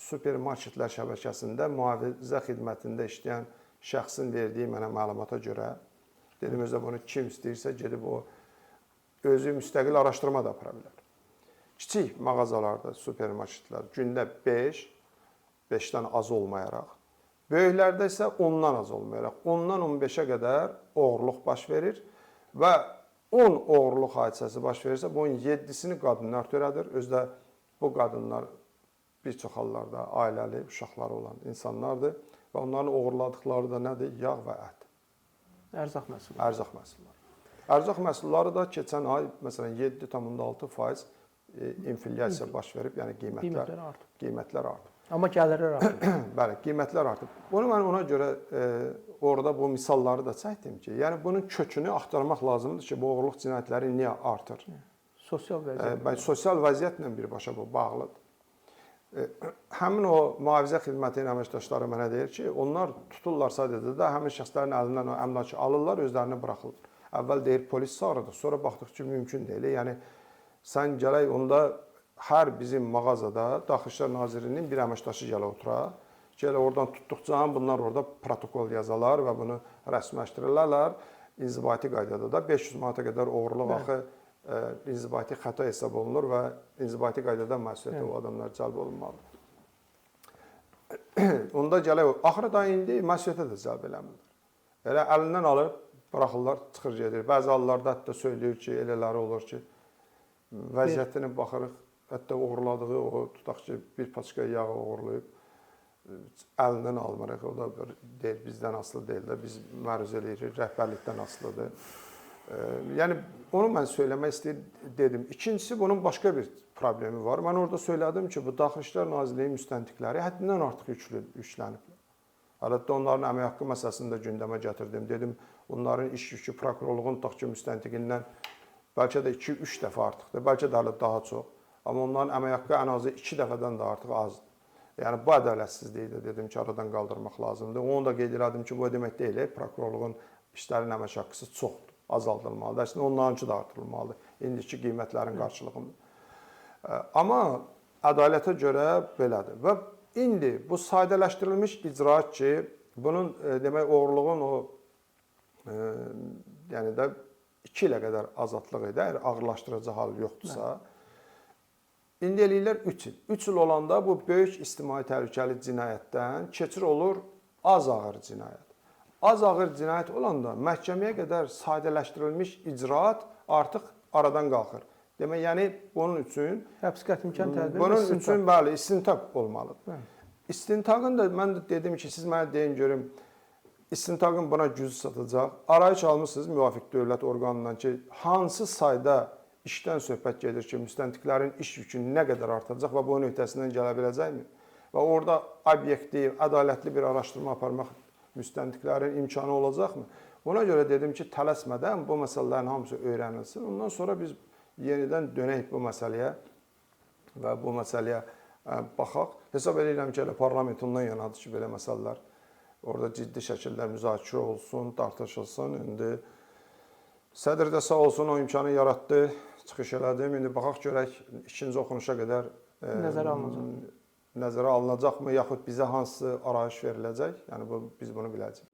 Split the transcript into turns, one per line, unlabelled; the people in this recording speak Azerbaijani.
supermarketlər şəbəkəsində mühafizə xidmətində işləyən şəxsin verdiyi mənə məlumata görə, dedim özə bunu kim istəyirsə gedib o özü müstəqil araşdırma da apara bilər. Kiçik mağazalarda, supermarketlər gündə 5-dən az olmayaraq, böyüklərdə isə 10-dan az olmayaraq, 10-dan 15-ə qədər oğurluq baş verir və 10 oğurluq hadisəsi baş verirsə, bunun 7-sini qadınlar törədir. Özdə bu qadınlar bir çox hallarda ailəli, uşaqları olan insanlardır və onların oğurladıqları da nədir? Yağ və ət.
Ərzaq məhsulları.
Ərzaq məhsulları. Ərzaq məhsulları da keçən ay məsələn 7,6% inflyasiya baş verib, yəni qiymətlər artıb.
Amma gəlirlər artıb.
Bəli, qiymətlər artıb. Bunu mən ona görə orada bu misalları da çəkdim ki, yəni bunun kökünü axtarmaq lazımdır ki, bu oğurluq cinayətləri niyə artır?
Sosial vəziyyət.
Sosial vəziyyətlə birbaşa bu bağlıdır. Həmin o mühafizə xidmətinin əməkdaşları mənə deyir ki, onlar tuturlar sadəcə də həmin şəxslərin əlindən o əmlakı alırlar, özlərini buraxırlar. Əvvəl deyir polis çağırdı, sonra baxdıq ki, mümkün deyil. Yəni sən gələk onda hər bizim mağazada Daxili İşlər Nazirliyinin bir əməkdaşı gələ otura, gələ oradan tutduqca bunlar orada protokol yazalar və bunu rəsmiləşdirirlər. İnzibati qaydada da 500 manata qədər oğurluq axı inzibati xəta hesab olunur və inzibati qaydada məsuliyyətə o adamlar cəlb olunmalıdır. Onda gələk, axırı da indi məsuliyyətə də cəlb eləmirlər. Elə əlindən alıb, buraxırlar, çıxır gedir. Bəzi hallarda hətta söyləyir ki, elələri olur ki, vəziyyətinə baxırıq, hətta uğurladığı o, tutaq ki, bir paçka yağı uğurlayıb, əlindən almırıq, o da deyil, bizdən asılı deyil də, biz məruz eləyirik, rəhbərlikdən asılıdır. Yəni, onu mən söyləmək istəyir dedim. İkincisi, bunun başqa bir problemi var. Mən orada söylədim ki, bu Daxili İşlər Nazirliyi müstəntiqləri həddindən artıq yükləniblər. Hətta onların əmək haqqı məsələsini də gündəmə gətirdim. Dedim, onların iş yükü prokurorluğun tutaq ki, müstəntiqindən bəlkə də 2-3 dəfə artıqdır, bəlkə də hələ daha çox. Amma onların əmək haqqı ən azı 2 dəfədən də artıq azdır. Yəni, bu ədalətsizliyi də dedim ki, aradan qaldırmaq lazımdır. Onu da qeyd elədim ki, bu demək deyil, prokurorluğun işlərin əmək haqqısı çoxdur, azaldılmalıdır. Əslində, onlarınki də artırılmalıdır, indiki qiymətlərin qarşılığında. Amma ədalətə görə belədir. Və indi bu sadələşdirilmiş icraat ki, bunun demək, oğurluğun o, yəni də 2 ilə qədər azadlıq edə, ağırlaşdırıcı hal yoxdursa, indi eləyirlər 3 il. 3 il olanda bu böyük ictimai təhlükəli cinayətdən keçir olur az ağır cinayət. Az ağır cinayət olanda məhkəməyə qədər sadələşdirilmiş icraat artıq aradan qalxır. Demək, yəni bunun üçün
həbs qəti imkan tədbiri
bunun üçün bəli, istintaq olmalıdır. İstintaqın da mən də dedim ki, siz mənə deyin görüm, istintaqın buna gücü satacaq. Arayış almışsınız müvafiq dövlət orqanından ki, hansı sayda işdən söhbət gedir ki, müstəntiqlərin iş yükünü nə qədər artacaq və bunun öhdəsindən gələ biləcəkmi? Və orada obyektiv, ədalətli bir araşdırma aparmaq müstəntiqlərin imkanı olacaqmı? Ona görə dedim ki, tələsmədən bu məsələlərin hamısı öyrənilsin. Ondan sonra biz yenidən dönək bu məsələyə və bu məsələyə baxaq. Hesab edirəm ki, parlament ondan yanadır ki, belə məsələlər orada ciddi şəkildə müzakirə olsun, tartışılsın. İndi sədr də sağ olsun, o imkanı yaratdı, çıxış elədim. İndi baxaq görək, ikinci oxunuşa qədər nəzərə alınacaqmı, yaxud bizə hansı arayış veriləcək? Yəni biz bunu biləcəyik.